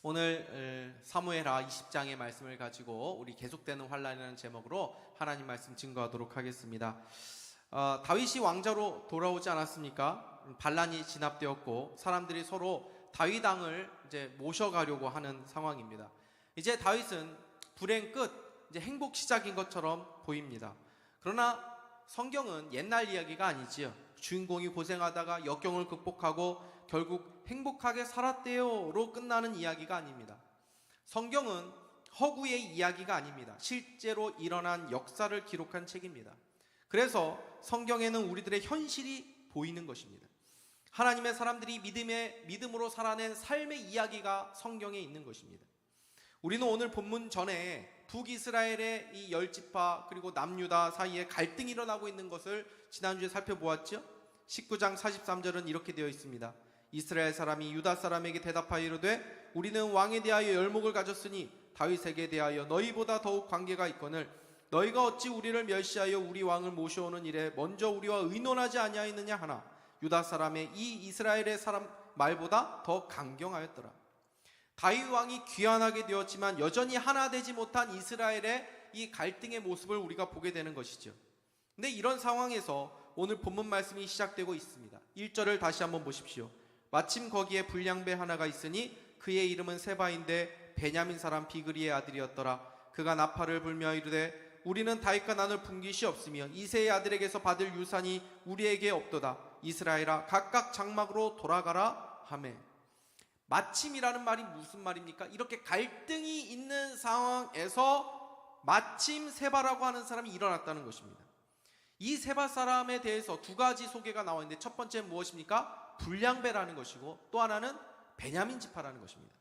오늘 사무엘하 20장의 말씀을 가지고 우리 계속되는 환란이라는 제목으로 하나님 말씀 증거하도록 하겠습니다. 다윗이 왕자로 돌아오지 않았습니까? 반란이 진압되었고 사람들이 서로 다윗 왕을 이제 모셔가려고 하는 상황입니다. 이제 다윗은 불행 끝, 이제 행복 시작인 것처럼 보입니다. 그러나 성경은 옛날 이야기가 아니지요. 주인공이 고생하다가 역경을 극복하고 결국 행복하게 살았대요로 끝나는 이야기가 아닙니다. 성경은 허구의 이야기가 아닙니다. 실제로 일어난 역사를 기록한 책입니다. 그래서 성경에는 우리들의 현실이 보이는 것입니다. 하나님의 사람들이 믿음으로 살아낸 삶의 이야기가 성경에 있는 것입니다. 우리는 오늘 본문 전에 북이스라엘의 이 10지파 그리고 남유다 사이에 갈등이 일어나고 있는 것을 지난주에 살펴보았죠. 19장 43절은 이렇게 되어 있습니다. 이스라엘 사람이 유다 사람에게 대답하여 이르되 우리는 왕에 대하여 열목을 가졌으니 다윗에게 대하여 너희보다 더욱 관계가 있거늘 너희가 어찌 우리를 멸시하여 우리 왕을 모셔오는 일에 먼저 우리와 의논하지 아니하였느냐 하나 유다 사람의 이 이스라엘의 사람 말보다 더 강경하였더라. 다윗 왕이 귀환하게 되었지만 여전히 하나 되지 못한 이스라엘의 이 갈등의 모습을 우리가 보게 되는 것이죠. 근데 이런 상황에서 오늘 본문 말씀이 시작되고 있습니다. 1절을 다시 한번 보십시오. 마침 거기에 불량배 하나가 있으니 그의 이름은 세바인데 베냐민 사람 비그리의 아들이었더라. 그가 나팔을 불며 이르되 우리는 다윗과 나눌 분깃이 없으며 이새의 아들에게서 받을 유산이 우리에게 없도다. 이스라엘아 각각 장막으로 돌아가라 하매. 마침이라는 말이 무슨 말입니까? 이렇게 갈등이 있는 상황에서 마침 세바라고 하는 사람이 일어났다는 것입니다. 이 세바 사람에 대해서 두 가지 소개가 나와 있는데 첫 번째는 무엇입니까? 불량배라는 것이고 또 하나는 베냐민 지파라는 것입니다.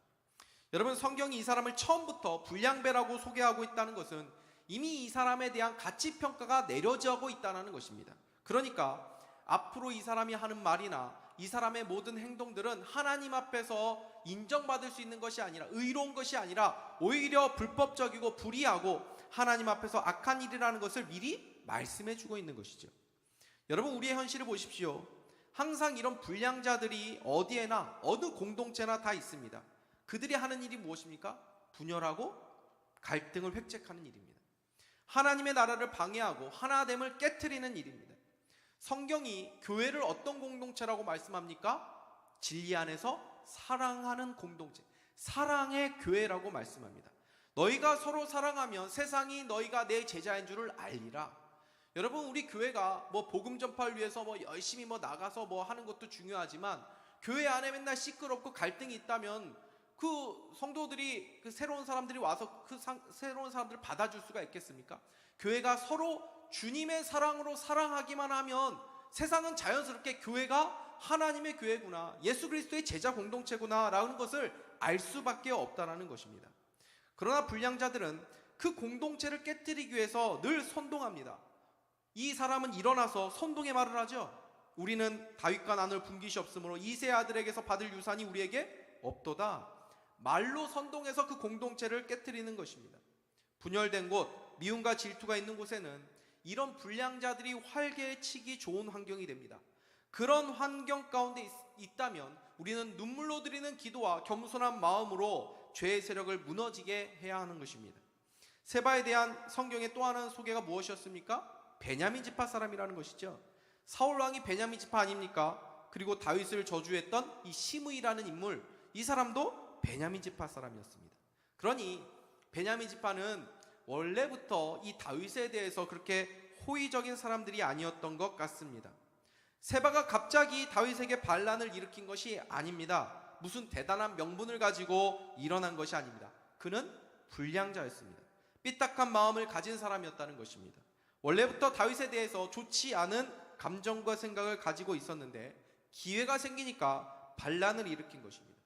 여러분, 성경이 이 사람을 처음부터 불량배라고 소개하고 있다는 것은 이미 이 사람에 대한 가치평가가 내려지고 있다는 것입니다. 그러니까 앞으로 이 사람이 하는 말이나 이 사람의 모든 행동들은 하나님 앞에서 인정받을 수 있는 것이 아니라 의로운 것이 아니라 오히려 불법적이고 불의하고 하나님 앞에서 악한 일이라는 것을 미리 말씀해 주고 있는 것이죠. 여러분, 우리의 현실을 보십시오. 항상 이런 불량자들이 어디에나 어느 공동체나 다 있습니다. 그들이 하는 일이 무엇입니까? 분열하고 갈등을 획책하는 일입니다. 하나님의 나라를 방해하고 하나됨을 깨트리는 일입니다. 성경이 교회를 어떤 공동체라고 말씀합니까? 진리 안에서 사랑하는 공동체, 사랑의 교회라고 말씀합니다. 너희가 서로 사랑하면 세상이 너희가 내 제자인 줄을 알리라. 여러분, 우리 교회가 복음 전파를 위해서 열심히 나가서 하는 것도 중요하지만 교회 안에 맨날 시끄럽고 갈등이 있다면 그 성도들이 그 새로운 사람들이 와서 새로운 사람들을 받아줄 수가 있겠습니까? 교회가 서로 주님의 사랑으로 사랑하기만 하면 세상은 자연스럽게 교회가 하나님의 교회구나, 예수 그리스도의 제자 공동체구나 라는 것을 알 수밖에 없다는 것입니다. 그러나 불량자들은 그 공동체를 깨뜨리기 위해서 늘 선동합니다. 이 사람은 일어나서 선동의 말을 하죠. 우리는 다윗과 나눌 분깃이 없으므로 이새의 아들에게서 받을 유산이 우리에게 없도다. 말로 선동해서 그 공동체를 깨뜨리는 것입니다. 분열된 곳, 미움과 질투가 있는 곳에는 이런 불량자들이 활개치기 좋은 환경이 됩니다. 그런 환경 가운데 있다면 우리는 눈물로 드리는 기도와 겸손한 마음으로 죄의 세력을 무너지게 해야 하는 것입니다. 세바에 대한 성경의 또 하나의 소개가 무엇이었습니까? 베냐민 지파 사람이라는 것이죠. 사울 왕이 베냐민 지파 아닙니까? 그리고 다윗을 저주했던 이 시므이라는 인물, 이 사람도 베냐민 지파 사람이었습니다. 그러니 베냐민 지파는 원래부터 이 다윗에 대해서 그렇게 호의적인 사람들이 아니었던 것 같습니다. 세바가 갑자기 다윗에게 반란을 일으킨 것이 아닙니다. 무슨 대단한 명분을 가지고 일어난 것이 아닙니다. 그는 불량자였습니다. 삐딱한 마음을 가진 사람이었다는 것입니다. 원래부터 다윗에 대해서 좋지 않은 감정과 생각을 가지고 있었는데 기회가 생기니까 반란을 일으킨 것입니다.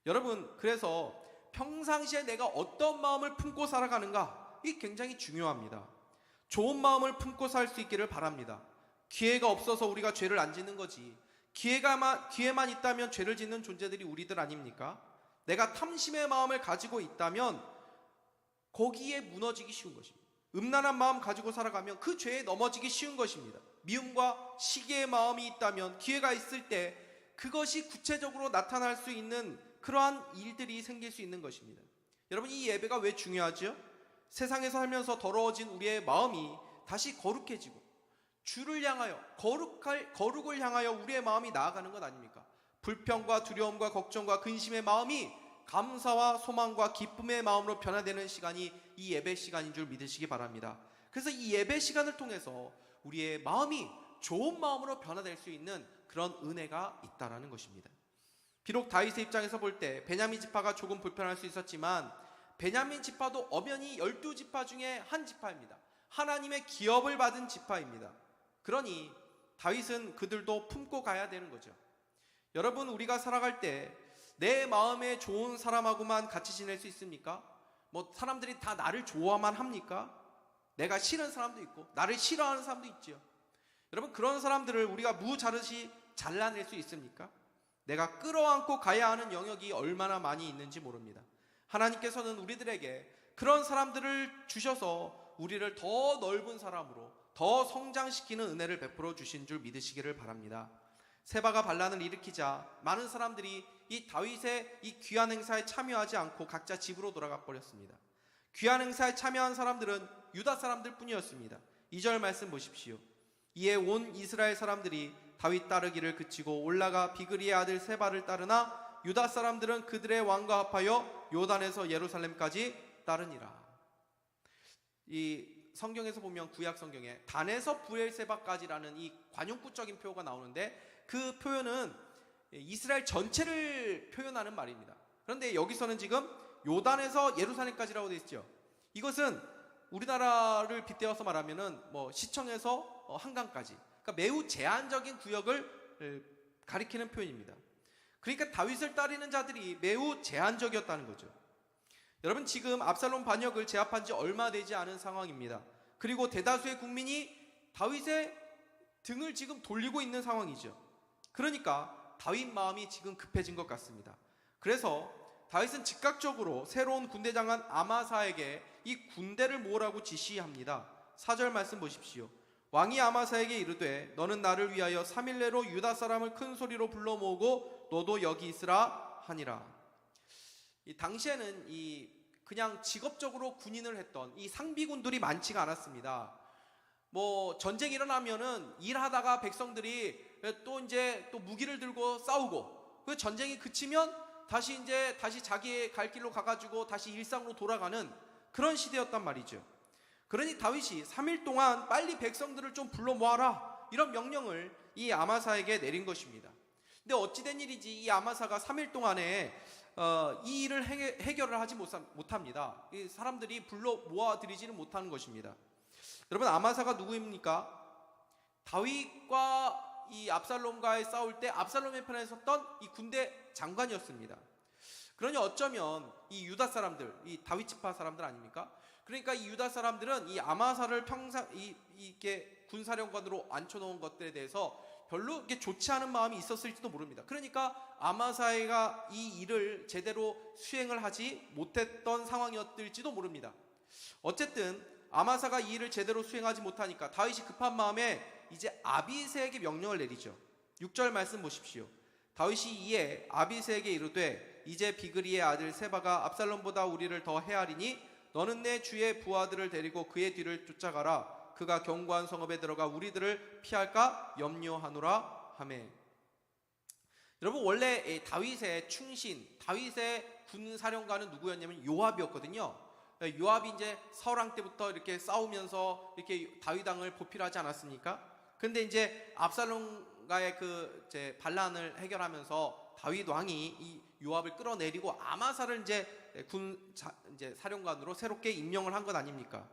여러분, 그래서 평상시에 내가 어떤 마음을 품고 살아가는가, 이게 굉장히 중요합니다. 좋은 마음을 품고 살 수 있기를 바랍니다. 기회가 없어서 우리가 죄를 안 짓는 거지, 기회만 있다면 죄를 짓는 존재들이 우리들 아닙니까? 내가 탐심의 마음을 가지고 있다면 거기에 무너지기 쉬운 것입니다. 음란한 마음 가지고 살아가면 그 죄에 넘어지기 쉬운 것입니다. 미움과 시기의 마음이 있다면 기회가 있을 때 그것이 구체적으로 나타날 수 있는 그러한 일들이 생길 수 있는 것입니다. 여러분, 이 예배가 왜 중요하죠? 세상에서 살면서 더러워진 우리의 마음이 다시 거룩해지고 주를 향하여 거룩을 향하여 우리의 마음이 나아가는 것 아닙니까? 불평과 두려움과 걱정과 근심의 마음이 감사와 소망과 기쁨의 마음으로 변화되는 시간이 이 예배 시간인 줄 믿으시기 바랍니다. 그래서 이 예배 시간을 통해서 우리의 마음이 좋은 마음으로 변화될 수 있는 그런 은혜가 있다라는 것입니다. 비록 다윗의 입장에서 볼 때 베냐민 지파가 조금 불편할 수 있었지만 베냐민 지파도 엄연히 12지파 중에 한 지파입니다. 하나님의 기업을 받은 지파입니다. 그러니 다윗은 그들도 품고 가야 되는 거죠. 여러분, 우리가 살아갈 때 내 마음에 좋은 사람하고만 같이 지낼 수 있습니까? 사람들이 다 나를 좋아만 합니까? 내가 싫은 사람도 있고 나를 싫어하는 사람도 있죠. 여러분, 그런 사람들을 우리가 무자르시 잘라낼 수 있습니까? 내가 끌어안고 가야 하는 영역이 얼마나 많이 있는지 모릅니다. 하나님께서는 우리들에게 그런 사람들을 주셔서 우리를 더 넓은 사람으로 더 성장시키는 은혜를 베풀어 주신 줄 믿으시기를 바랍니다. 세바가 반란을 일으키자 많은 사람들이 이 다윗의 이 귀한 행사에 참여하지 않고 각자 집으로 돌아가 버렸습니다. 귀한 행사에 참여한 사람들은 유다 사람들 뿐이었습니다. 2절 말씀 보십시오. 이에 온 이스라엘 사람들이 다윗 따르기를 그치고 올라가 비그리의 아들 세바를 따르나 유다 사람들은 그들의 왕과 합하여 요단에서 예루살렘까지 따르니라. 이 성경에서 보면 구약 성경에 단에서 브엘세바까지라는 이 관용구적인 표현가 나오는데 그 표현은 이스라엘 전체를 표현하는 말입니다. 그런데 여기서는 지금 요단에서 예루살렘까지라고 되어 있죠. 이것은 우리나라를 빗대어서 말하면은 시청에서 한강까지, 그러니까 매우 제한적인 구역을 가리키는 표현입니다. 그러니까 다윗을 따르는 자들이 매우 제한적이었다는 거죠. 여러분, 지금 압살롬 반역을 제압한 지 얼마 되지 않은 상황입니다. 그리고 대다수의 국민이 다윗의 등을 지금 돌리고 있는 상황이죠. 그러니까 다윗 마음이 지금 급해진 것 같습니다. 그래서 다윗은 즉각적으로 새로운 군대장관 아마사에게 이 군대를 모으라고 지시합니다. 4절 말씀 보십시오. 왕이 아마사에게 이르되 너는 나를 위하여 3일 내로 유다 사람을 큰 소리로 불러 모으고 너도 여기 있으라 하니라. 이 당시에는 그냥 직업적으로 군인을 했던 이 상비군들이 많지가 않았습니다. 전쟁이 일어나면은 일하다가 백성들이 또 무기를 들고 싸우고 그 전쟁이 그치면 다시 자기의 갈 길로 가가지고 다시 일상으로 돌아가는 그런 시대였단 말이죠. 그러니 다윗이 3일 동안 빨리 백성들을 좀 불러 모아라, 이런 명령을 이 아마사에게 내린 것입니다. 근데 어찌된 일이지 이 아마사가 3일 동안에 이 일을 해결을 하지 못합니다. 이 사람들이 불러 모아들이지는 못하는 것입니다. 여러분, 아마사가 누구입니까? 다윗과 이 압살롬과의 싸울 때 압살롬의 편에 섰던 이 군대 장관이었습니다. 그러니 어쩌면 이 유다 사람들, 이 다윗 지파 사람들 아닙니까? 그러니까 이 유다 사람들은 이 아마사를 이렇게 군사령관으로 앉혀놓은 것들에 대해서 별로 이렇게 좋지 않은 마음이 있었을지도 모릅니다. 그러니까 아마사가 이 일을 제대로 수행을 하지 못했던 상황이었을지도 모릅니다. 어쨌든 아마사가 이 일을 제대로 수행하지 못하니까 다윗이 급한 마음에 이제 아비새에게 명령을 내리죠. 6절 말씀 보십시오. 다윗이 이에 아비새에게 이르되 이제 비그리의 아들 세바가 압살롬보다 우리를 더 해하리니 너는 내 주의 부하들을 데리고 그의 뒤를 쫓아가라. 그가 견고한 성읍에 들어가 우리들을 피할까 염려하노라 하매. 여러분, 원래 다윗의 충신, 다윗의 군사령관은 누구였냐면 요압이었거든요. 요압이 이제 사울왕 때부터 이렇게 싸우면서 이렇게 다윗왕을 보필하지 않았습니까? 근데 이제 압살롬과의 반란을 해결하면서 다윗 왕이 이 요압을 끌어내리고 아마사를 이제 사령관으로 새롭게 임명을 한 것 아닙니까?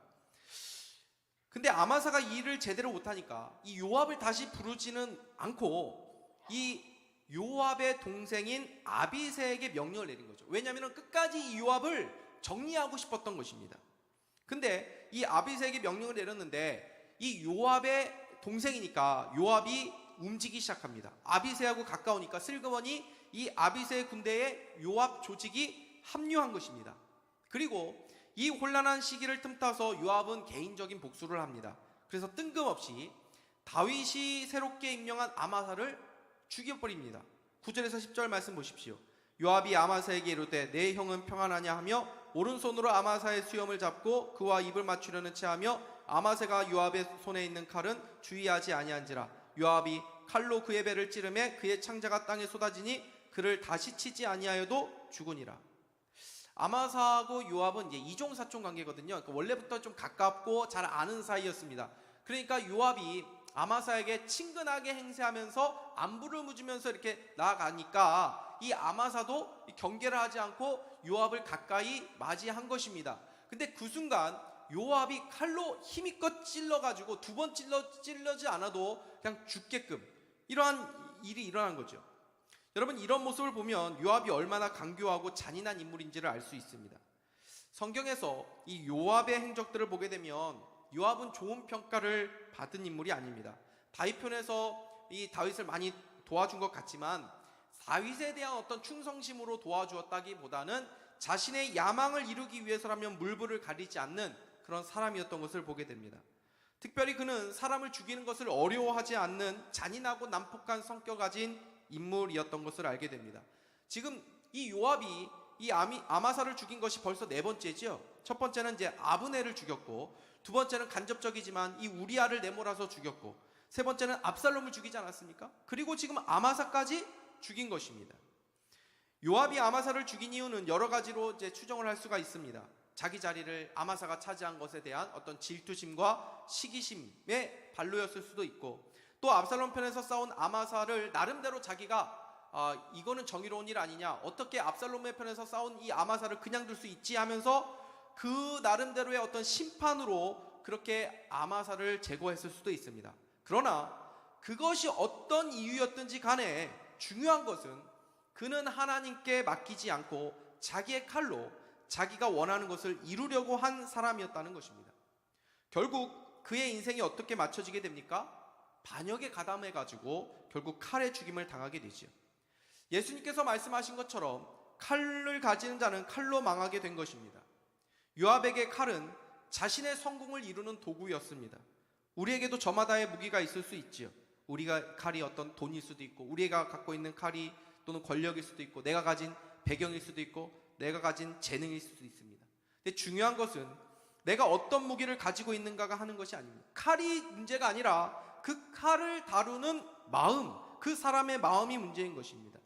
근데 아마사가 이 일을 제대로 못하니까 이 요압을 다시 부르지는 않고 이 요압의 동생인 아비새에게 명령을 내린 거죠. 왜냐하면 끝까지 이 요압을 정리하고 싶었던 것입니다. 근데 이 아비새에게 명령을 내렸는데 이 요압의 동생이니까 요압이 움직이기 시작합니다. 아비새하고 가까우니까 슬그머니 이 아비새의 군대에 요압 조직이 합류한 것입니다. 그리고 이 혼란한 시기를 틈타서 요압은 개인적인 복수를 합니다. 그래서 뜬금없이 다윗이 새롭게 임명한 아마사를 죽여버립니다. 9절에서 10절 말씀 보십시오. 요압이 아마사에게 이르되 내 형은 평안하냐 하며 오른손으로 아마사의 수염을 잡고 그와 입을 맞추려는 체하며 아마사가 요압의 손에 있는 칼은 주의하지 아니한지라. 요압이 칼로 그의 배를 찌르매 그의 창자가 땅에 쏟아지니 그를 다시 치지 아니하여도 죽으니라. 아마사하고 요압은 이제 이종사촌 관계거든요. 그러니까 원래부터 좀 가깝고 잘 아는 사이였습니다. 그러니까 요압이 아마사에게 친근하게 행세하면서 안부를 묻으면서 이렇게 나아가니까 이 아마사도 경계를 하지 않고 요압을 가까이 맞이한 것입니다. 근데 그 순간 요압이 칼로 힘껏 찔러가지고 두 번 찔러지 않아도 그냥 죽게끔 이러한 일이 일어난 거죠. 여러분, 이런 모습을 보면 요압이 얼마나 강교하고 잔인한 인물인지를 알 수 있습니다. 성경에서 이 요압의 행적들을 보게 되면 요압은 좋은 평가를 받은 인물이 아닙니다. 다윗편에서 이 다윗을 많이 도와준 것 같지만 다윗에 대한 어떤 충성심으로 도와주었다기보다는 자신의 야망을 이루기 위해서라면 물불을 가리지 않는 그런 사람이었던 것을 보게 됩니다. 특별히 그는 사람을 죽이는 것을 어려워하지 않는 잔인하고 난폭한 성격 가진 인물이었던 것을 알게 됩니다. 지금 이 요압이 이 아마사를 죽인 것이 벌써 네 번째죠. 첫 번째는 이제 아브넬을 죽였고, 두 번째는 간접적이지만 이 우리아를 내몰아서 죽였고, 세 번째는 압살롬을 죽이지 않았습니까? 그리고 지금 아마사까지 죽인 것입니다. 요압이 아마사를 죽인 이유는 여러 가지로 이제 추정을 할 수가 있습니다. 자기 자리를 아마사가 차지한 것에 대한 어떤 질투심과 시기심의 발로였을 수도 있고, 또 압살롬 편에서 싸운 아마사를 나름대로 자기가 이거는 정의로운 일 아니냐, 어떻게 압살롬의 편에서 싸운 이 아마사를 그냥 둘 수 있지 하면서 그 나름대로의 어떤 심판으로 그렇게 아마사를 제거했을 수도 있습니다. 그러나 그것이 어떤 이유였든지 간에 중요한 것은 그는 하나님께 맡기지 않고 자기의 칼로 자기가 원하는 것을 이루려고 한 사람이었다는 것입니다. 결국 그의 인생이 어떻게 맞춰지게 됩니까? 반역에 가담해가지고 결국 칼에 죽임을 당하게 되죠. 예수님께서 말씀하신 것처럼 칼을 가지는 자는 칼로 망하게 된 것입니다. 요압에게 칼은 자신의 성공을 이루는 도구였습니다. 우리에게도 저마다의 무기가 있을 수 있지요. 우리가 칼이 어떤 돈일 수도 있고, 우리가 갖고 있는 칼이 또는 권력일 수도 있고, 내가 가진 배경일 수도 있고, 내가 가진 재능일 수도 있습니다. 근데 중요한 것은 내가 어떤 무기를 가지고 있는가가 하는 것이 아닙니다. 칼이 문제가 아니라 그 칼을 다루는 마음, 그 사람의 마음이 문제인 것입니다.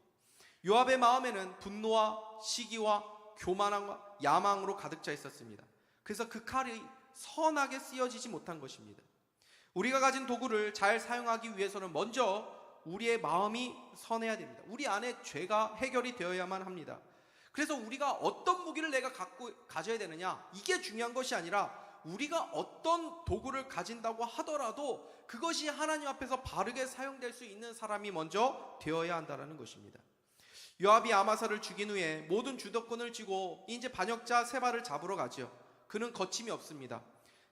요압의 마음에는 분노와 시기와 교만함과 야망으로 가득 차 있었습니다. 그래서 그 칼이 선하게 쓰여지지 못한 것입니다. 우리가 가진 도구를 잘 사용하기 위해서는 먼저 우리의 마음이 선해야 됩니다. 우리 안에 죄가 해결이 되어야만 합니다. 그래서 우리가 어떤 무기를 내가 가져야 되느냐, 이게 중요한 것이 아니라 우리가 어떤 도구를 가진다고 하더라도 그것이 하나님 앞에서 바르게 사용될 수 있는 사람이 먼저 되어야 한다는 것입니다. 요압이 아마사를 죽인 후에 모든 주도권을 쥐고 이제 반역자 세바를 잡으러 가죠. 그는 거침이 없습니다.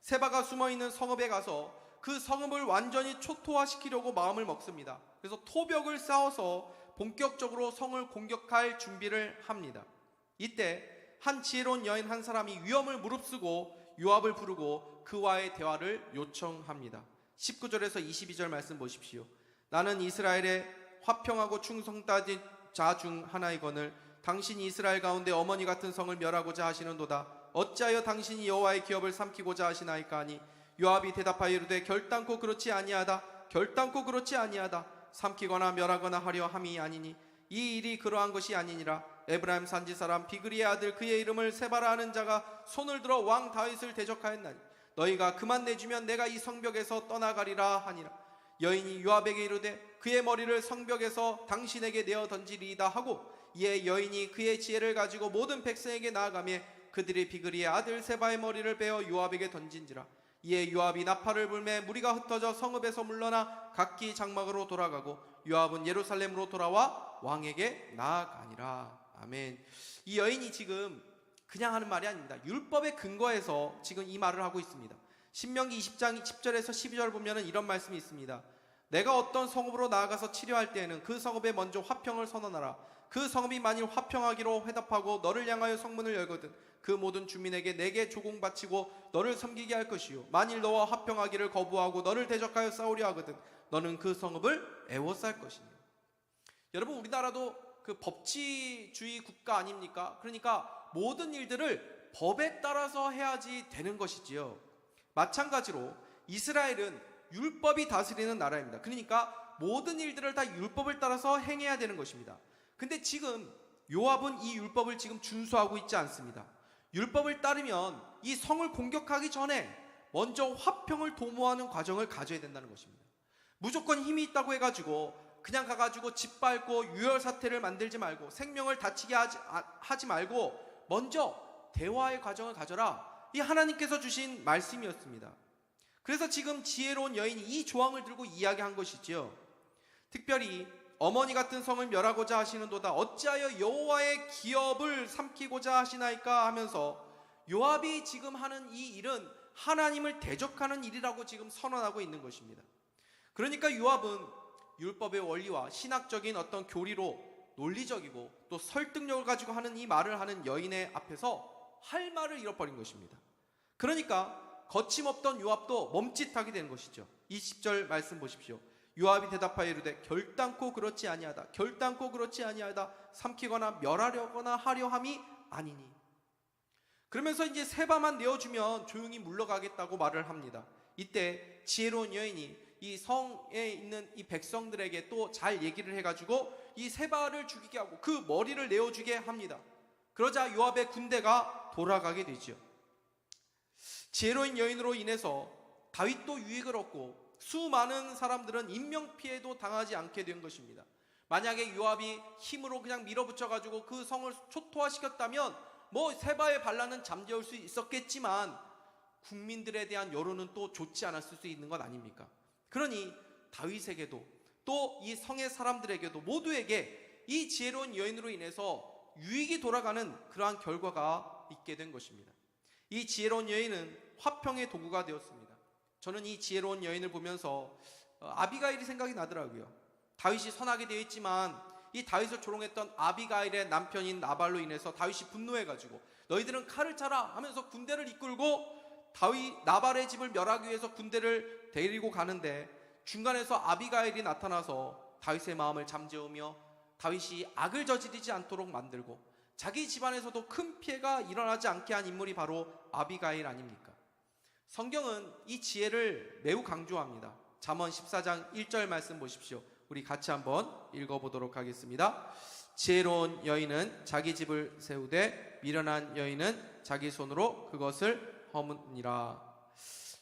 세바가 숨어있는 성읍에 가서 그 성읍을 완전히 초토화시키려고 마음을 먹습니다. 그래서 토벽을 쌓아서 본격적으로 성을 공격할 준비를 합니다. 이때 한 지혜로운 여인 한 사람이 위험을 무릅쓰고 요압을 부르고 그와의 대화를 요청합니다. 19절에서 22절 말씀 보십시오. 나는 이스라엘의 화평하고 충성 따진 자 중 하나이거늘 당신이 이스라엘 가운데 어머니 같은 성을 멸하고자 하시는도다. 어찌하여 당신이 여호와의 기업을 삼키고자 하시나이까 하니 요압이 대답하여 이르되 결단코 그렇지 아니하다. 결단코 그렇지 아니하다. 삼키거나 멸하거나 하려 함이 아니니 이 일이 그러한 것이 아니니라. 에브라임 산지 사람 비그리의 아들 그의 이름을 세바라 하는 자가 손을 들어 왕 다윗을 대적하였나니 너희가 그만 내주면 내가 이 성벽에서 떠나가리라 하니라. 여인이 요압에게 이르되 그의 머리를 성벽에서 당신에게 내어 던지리이다 하고 이에 여인이 그의 지혜를 가지고 모든 백성에게 나아가며 그들이 비그리의 아들 세바의 머리를 베어 요압에게 던진지라. 이에 요압이 나팔을 불매 무리가 흩어져 성읍에서 물러나 각기 장막으로 돌아가고 요압은 예루살렘으로 돌아와 왕에게 나아가니라. 아멘. 이 여인이 지금 그냥 하는 말이 아닙니다. 율법의 근거에서 지금 이 말을 하고 있습니다. 신명기 20장 10절에서 12절 보면 이런 말씀이 있습니다. 내가 어떤 성읍으로 나아가서 치료할 때에는 그 성읍에 먼저 화평을 선언하라. 그 성읍이 만일 화평하기로 회답하고 너를 향하여 성문을 열거든 그 모든 주민에게 내게 조공 바치고 너를 섬기게 할 것이요 만일 너와 화평하기를 거부하고 너를 대적하여 싸우려 하거든 너는 그 성읍을 애워쌀 것이니. 여러분, 우리나라도 그 법치주의 국가 아닙니까? 그러니까 모든 일들을 법에 따라서 해야지 되는 것이지요. 마찬가지로 이스라엘은 율법이 다스리는 나라입니다. 그러니까 모든 일들을 다 율법을 따라서 행해야 되는 것입니다. 근데 지금 요압은 이 율법을 지금 준수하고 있지 않습니다. 율법을 따르면 이 성을 공격하기 전에 먼저 화평을 도모하는 과정을 가져야 된다는 것입니다. 무조건 힘이 있다고 해가지고 그냥 가가지고 짓밟고 유혈사태를 만들지 말고 생명을 다치게 하지 말고 먼저 대화의 과정을 가져라. 이 하나님께서 주신 말씀이었습니다. 그래서 지금 지혜로운 여인이 이 조항을 들고 이야기한 것이지요. 특별히 어머니 같은 성을 멸하고자 하시는도다 어찌하여 여호와의 기업을 삼키고자 하시나이까 하면서 요압이 지금 하는 이 일은 하나님을 대적하는 일이라고 지금 선언하고 있는 것입니다. 그러니까 요압은 율법의 원리와 신학적인 어떤 교리로 논리적이고 또 설득력을 가지고 하는 이 말을 하는 여인의 앞에서 할 말을 잃어버린 것입니다. 그러니까 거침없던 요압도 멈칫하게 되는 것이죠. 20절 말씀 보십시오. 요압이 대답하여 이르되 결단코 그렇지 아니하다. 결단코 그렇지 아니하다. 삼키거나 멸하려거나 하려 함이 아니니. 그러면서 이제 세바만 내어주면 조용히 물러가겠다고 말을 합니다. 이때 지혜로운 여인이 이 성에 있는 이 백성들에게 또 잘 얘기를 해가지고 이 세바를 죽이게 하고 그 머리를 내어주게 합니다. 그러자 요압의 군대가 돌아가게 되죠. 지혜로운 여인으로 인해서 다윗도 유익을 얻고 수많은 사람들은 인명피해도 당하지 않게 된 것입니다. 만약에 요압이 힘으로 그냥 밀어붙여가지고 그 성을 초토화시켰다면 뭐 세바의 반란은 잠재울 수 있었겠지만 국민들에 대한 여론은 또 좋지 않았을 수 있는 것 아닙니까? 그러니 다윗에게도 또 이 성의 사람들에게도 모두에게 이 지혜로운 여인으로 인해서 유익이 돌아가는 그러한 결과가 있게 된 것입니다. 이 지혜로운 여인은 화평의 도구가 되었습니다. 저는 이 지혜로운 여인을 보면서 아비가일이 생각이 나더라고요. 다윗이 선하게 되어 있지만 이 다윗을 조롱했던 아비가일의 남편인 나발로 인해서 다윗이 분노해가지고 너희들은 칼을 차라 하면서 군대를 이끌고 나발의 집을 멸하기 위해서 군대를 데리고 가는데 중간에서 아비가일이 나타나서 다윗의 마음을 잠재우며 다윗이 악을 저지르지 않도록 만들고 자기 집안에서도 큰 피해가 일어나지 않게 한 인물이 바로 아비가일 아닙니까? 성경은 이 지혜를 매우 강조합니다. 잠언 14장 1절 말씀 보십시오. 우리 같이 한번 읽어보도록 하겠습니다. 지혜로운 여인은 자기 집을 세우되 미련한 여인은 자기 손으로 그것을 허무니라.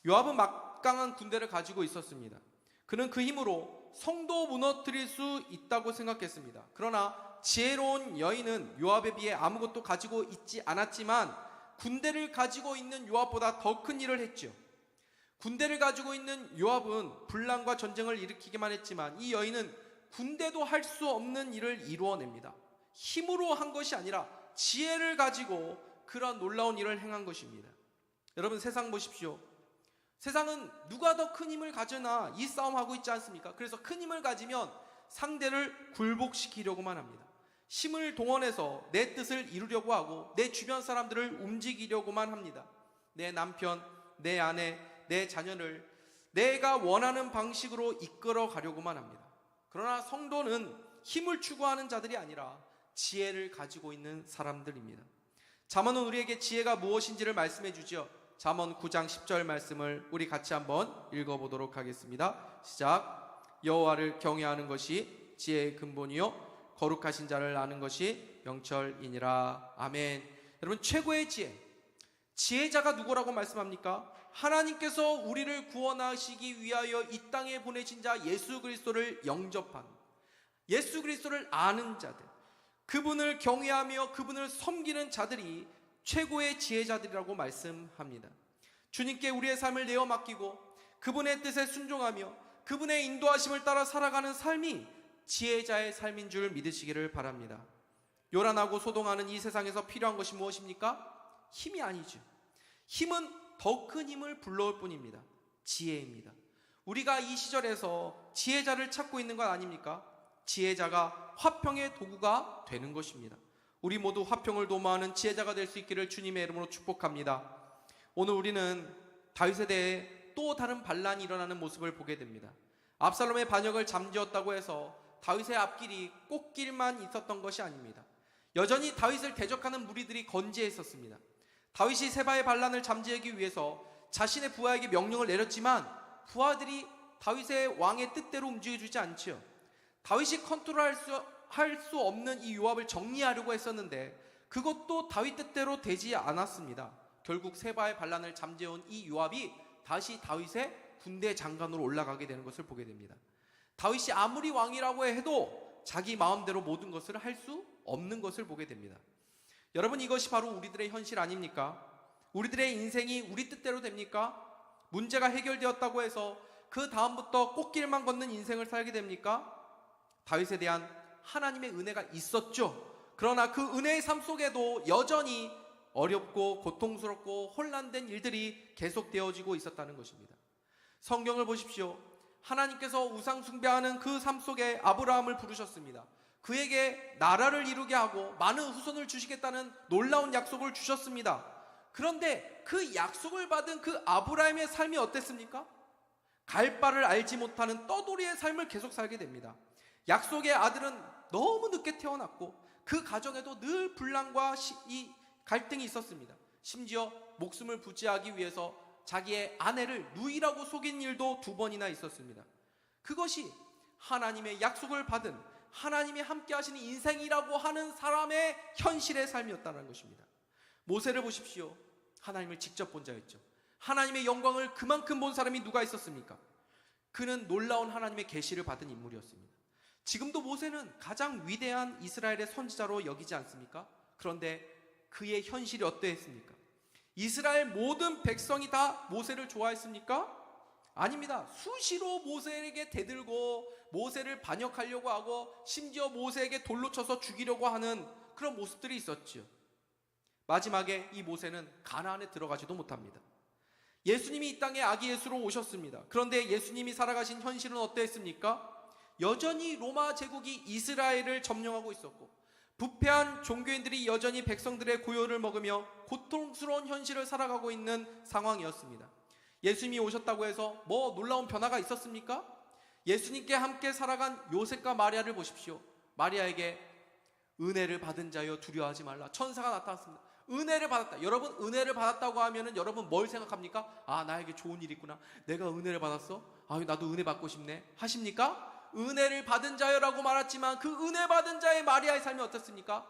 요압은 막강한 군대를 가지고 있었습니다. 그는 그 힘으로 성도 무너뜨릴 수 있다고 생각했습니다. 그러나 지혜로운 여인은 요압에 비해 아무것도 가지고 있지 않았지만 군대를 가지고 있는 요압보다 더 큰 일을 했죠. 군대를 가지고 있는 요압은 분란과 전쟁을 일으키기만 했지만 이 여인은 군대도 할 수 없는 일을 이루어냅니다. 힘으로 한 것이 아니라 지혜를 가지고 그런 놀라운 일을 행한 것입니다. 여러분 세상 보십시오. 세상은 누가 더 큰 힘을 가지나 이 싸움하고 있지 않습니까? 그래서 큰 힘을 가지면 상대를 굴복시키려고만 합니다. 힘을 동원해서 내 뜻을 이루려고 하고 내 주변 사람들을 움직이려고만 합니다. 내 남편, 내 아내, 내 자녀를 내가 원하는 방식으로 이끌어 가려고만 합니다. 그러나 성도는 힘을 추구하는 자들이 아니라 지혜를 가지고 있는 사람들입니다. 잠언은 우리에게 지혜가 무엇인지를 말씀해 주죠. 잠언 9장 10절 말씀을 우리 같이 한번 읽어보도록 하겠습니다. 시작. 여호와를 경외하는 것이 지혜의 근본이요 거룩하신 자를 아는 것이 명철이니라. 아멘. 여러분 최고의 지혜자가 누구라고 말씀합니까? 하나님께서 우리를 구원하시기 위하여 이 땅에 보내신 자 예수 그리스도를 영접한, 예수 그리스도를 아는 자들, 그분을 경외하며 그분을 섬기는 자들이 최고의 지혜자들이라고 말씀합니다. 주님께 우리의 삶을 내어 맡기고 그분의 뜻에 순종하며 그분의 인도하심을 따라 살아가는 삶이 지혜자의 삶인 줄 믿으시기를 바랍니다. 요란하고 소동하는 이 세상에서 필요한 것이 무엇입니까? 힘이 아니죠. 힘은 더 큰 힘을 불러올 뿐입니다. 지혜입니다. 우리가 이 시절에서 지혜자를 찾고 있는 것 아닙니까? 지혜자가 화평의 도구가 되는 것입니다. 우리 모두 화평을 도모하는 지혜자가 될 수 있기를 주님의 이름으로 축복합니다. 오늘 우리는 다윗에 대해 또 다른 반란이 일어나는 모습을 보게 됩니다. 압살롬의 반역을 잠재웠다고 해서 다윗의 앞길이 꽃길만 있었던 것이 아닙니다. 여전히 다윗을 대적하는 무리들이 건재해 있었습니다. 다윗이 세바의 반란을 잠재우기 위해서 자신의 부하에게 명령을 내렸지만 부하들이 다윗의 왕의 뜻대로 움직여주지 않지요. 다윗이 컨트롤할 수 없는 이 요압을 정리하려고 했었는데 그것도 다윗 뜻대로 되지 않았습니다. 결국 세바의 반란을 잠재운 이 요압이 다시 다윗의 군대 장관으로 올라가게 되는 것을 보게 됩니다. 다윗이 아무리 왕이라고 해도 자기 마음대로 모든 것을 할 수 없는 것을 보게 됩니다. 여러분, 이것이 바로 우리들의 현실 아닙니까? 우리들의 인생이 우리 뜻대로 됩니까? 문제가 해결되었다고 해서 그 다음부터 꽃길만 걷는 인생을 살게 됩니까? 다윗에 대한 하나님의 은혜가 있었죠. 그러나 그 은혜의 삶 속에도 여전히 어렵고 고통스럽고 혼란된 일들이 계속되어지고 있었다는 것입니다. 성경을 보십시오. 하나님께서 우상 숭배하는 그 삶 속에 아브라함을 부르셨습니다. 그에게 나라를 이루게 하고 많은 후손을 주시겠다는 놀라운 약속을 주셨습니다. 그런데 그 약속을 받은 그 아브라함의 삶이 어땠습니까? 갈 바를 알지 못하는 떠돌이의 삶을 계속 살게 됩니다. 약속의 아들은 너무 늦게 태어났고 그 가정에도 늘 분란과 이 갈등이 있었습니다. 심지어 목숨을 부지하기 위해서 자기의 아내를 누이라고 속인 일도 2번이나 있었습니다. 그것이 하나님의 약속을 받은 하나님이 함께 하시는 인생이라고 하는 사람의 현실의 삶이었다는 것입니다. 모세를 보십시오. 하나님을 직접 본 자였죠. 하나님의 영광을 그만큼 본 사람이 누가 있었습니까? 그는 놀라운 하나님의 계시를 받은 인물이었습니다. 지금도 모세는 가장 위대한 이스라엘의 선지자로 여기지 않습니까? 그런데 그의 현실이 어떠했습니까? 이스라엘 모든 백성이 다 모세를 좋아했습니까? 아닙니다. 수시로 모세에게 대들고 모세를 반역하려고 하고 심지어 모세에게 돌로 쳐서 죽이려고 하는 그런 모습들이 있었지요. 마지막에 이 모세는 가나안에 들어가지도 못합니다. 예수님이 이 땅에 아기 예수로 오셨습니다. 그런데 예수님이 살아가신 현실은 어땠습니까? 여전히 로마 제국이 이스라엘을 점령하고 있었고 부패한 종교인들이 여전히 백성들의 고요를 먹으며 고통스러운 현실을 살아가고 있는 상황이었습니다. 예수님이 오셨다고 해서 뭐 놀라운 변화가 있었습니까? 예수님께 함께 살아간 요셉과 마리아를 보십시오. 마리아에게 은혜를 받은 자여 두려워하지 말라. 천사가 나타났습니다. 은혜를 받았다. 여러분, 은혜를 받았다고 하면은 여러분 뭘 생각합니까? 아, 나에게 좋은 일이 있구나. 내가 은혜를 받았어? 아, 나도 은혜 받고 싶네. 하십니까? 은혜를 받은 자여라고 말했지만 그 은혜 받은 자의 마리아의 삶이 어떻습니까?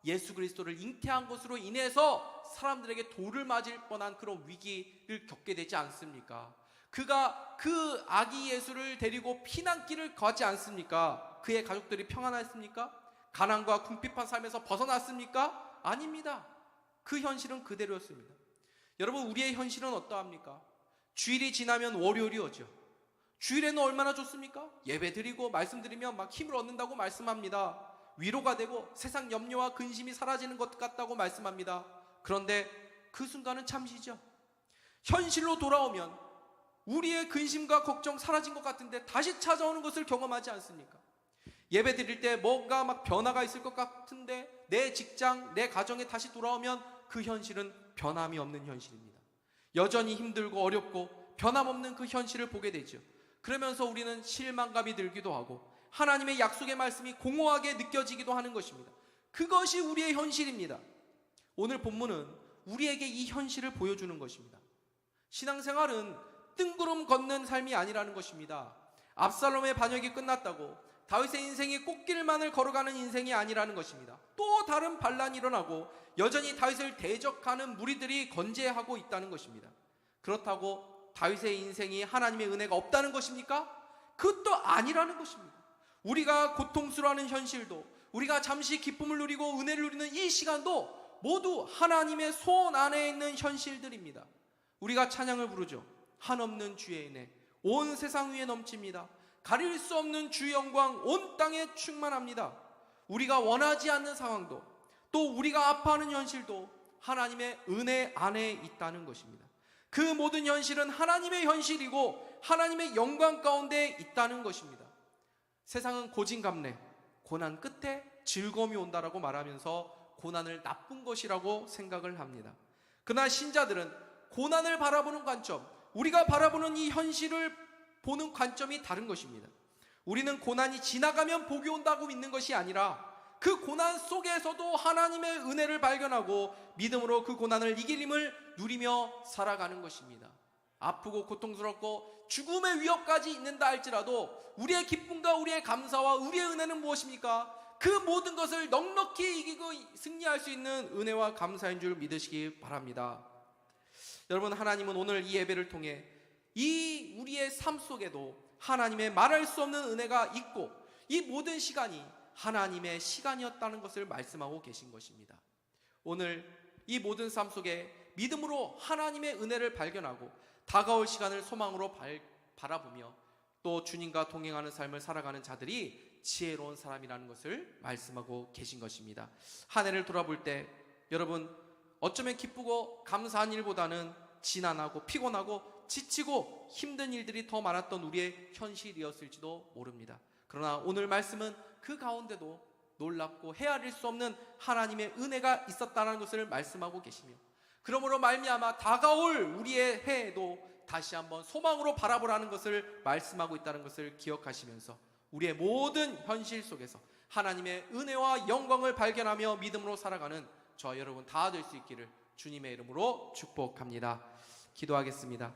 예수 그리스도를 잉태한 것으로 인해서 사람들에게 돌을 맞을 뻔한 그런 위기를 겪게 되지 않습니까? 그가 그 아기 예수를 데리고 피난길을 가지 않습니까? 그의 가족들이 평안했습니까? 가난과 궁핍한 삶에서 벗어났습니까? 아닙니다. 그 현실은 그대로였습니다. 여러분, 우리의 현실은 어떠합니까? 주일이 지나면 월요일이 오죠. 주일에는 얼마나 좋습니까? 예배 드리고 말씀드리면 막 힘을 얻는다고 말씀합니다. 위로가 되고 세상 염려와 근심이 사라지는 것 같다고 말씀합니다. 그런데 그 순간은 잠시죠. 현실로 돌아오면 우리의 근심과 걱정 사라진 것 같은데 다시 찾아오는 것을 경험하지 않습니까? 예배 드릴 때 뭔가 막 변화가 있을 것 같은데 내 직장, 내 가정에 다시 돌아오면 그 현실은 변함이 없는 현실입니다. 여전히 힘들고 어렵고 변함없는 그 현실을 보게 되죠. 그러면서 우리는 실망감이 들기도 하고 하나님의 약속의 말씀이 공허하게 느껴지기도 하는 것입니다. 그것이 우리의 현실입니다. 오늘 본문은 우리에게 이 현실을 보여주는 것입니다. 신앙생활은 뜬구름 걷는 삶이 아니라는 것입니다. 압살롬의 반역이 끝났다고 다윗의 인생이 꽃길만을 걸어가는 인생이 아니라는 것입니다. 또 다른 반란이 일어나고 여전히 다윗을 대적하는 무리들이 건재하고 있다는 것입니다. 그렇다고 다윗의 인생이 하나님의 은혜가 없다는 것입니까? 그것도 아니라는 것입니다. 우리가 고통스러워하는 현실도, 우리가 잠시 기쁨을 누리고 은혜를 누리는 이 시간도 모두 하나님의 손 안에 있는 현실들입니다. 우리가 찬양을 부르죠. 한없는 주의 은혜 온 세상 위에 넘칩니다. 가릴 수 없는 주의 영광 온 땅에 충만합니다. 우리가 원하지 않는 상황도, 또 우리가 아파하는 현실도 하나님의 은혜 안에 있다는 것입니다. 그 모든 현실은 하나님의 현실이고 하나님의 영광 가운데 있다는 것입니다. 세상은 고진감래, 고난 끝에 즐거움이 온다라고 말하면서 고난을 나쁜 것이라고 생각을 합니다. 그러나 신자들은 고난을 바라보는 관점, 우리가 바라보는 이 현실을 보는 관점이 다른 것입니다. 우리는 고난이 지나가면 복이 온다고 믿는 것이 아니라 그 고난 속에서도 하나님의 은혜를 발견하고 믿음으로 그 고난을 이길 힘을 누리며 살아가는 것입니다. 아프고 고통스럽고 죽음의 위협까지 있는다 할지라도 우리의 기쁨과 우리의 감사와 우리의 은혜는 무엇입니까? 그 모든 것을 넉넉히 이기고 승리할 수 있는 은혜와 감사인 줄 믿으시기 바랍니다. 여러분, 하나님은 오늘 이 예배를 통해 이 우리의 삶 속에도 하나님의 말할 수 없는 은혜가 있고 이 모든 시간이 하나님의 시간이었다는 것을 말씀하고 계신 것입니다. 오늘 이 모든 삶 속에 믿음으로 하나님의 은혜를 발견하고 다가올 시간을 소망으로 바라보며 또 주님과 동행하는 삶을 살아가는 자들이 지혜로운 사람이라는 것을 말씀하고 계신 것입니다. 한 해를 돌아볼 때 여러분, 어쩌면 기쁘고 감사한 일보다는 지난하고 피곤하고 지치고 힘든 일들이 더 많았던 우리의 현실이었을지도 모릅니다. 그러나 오늘 말씀은 그 가운데도 놀랍고 헤아릴 수 없는 하나님의 은혜가 있었다는 것을 말씀하고 계시며, 그러므로 말미암아 다가올 우리의 해에도 다시 한번 소망으로 바라보라는 것을 말씀하고 있다는 것을 기억하시면서 우리의 모든 현실 속에서 하나님의 은혜와 영광을 발견하며 믿음으로 살아가는 저 여러분 다 될 수 있기를 주님의 이름으로 축복합니다. 기도하겠습니다.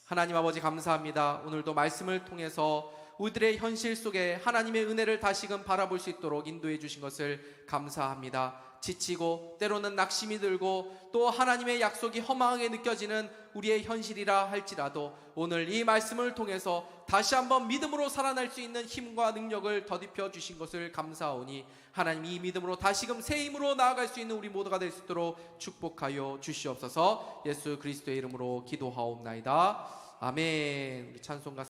하나님 아버지, 감사합니다. 오늘도 말씀을 통해서 우리들의 현실 속에 하나님의 은혜를 다시금 바라볼 수 있도록 인도해 주신 것을 감사합니다. 지치고 때로는 낙심이 들고 또 하나님의 약속이 허망하게 느껴지는 우리의 현실이라 할지라도 오늘 이 말씀을 통해서 다시 한번 믿음으로 살아날 수 있는 힘과 능력을 더딥혀 주신 것을 감사하오니 하나님, 이 믿음으로 다시금 새 힘으로 나아갈 수 있는 우리 모두가 될 수 있도록 축복하여 주시옵소서. 예수 그리스도의 이름으로 기도하옵나이다. 아멘. 우리 찬송가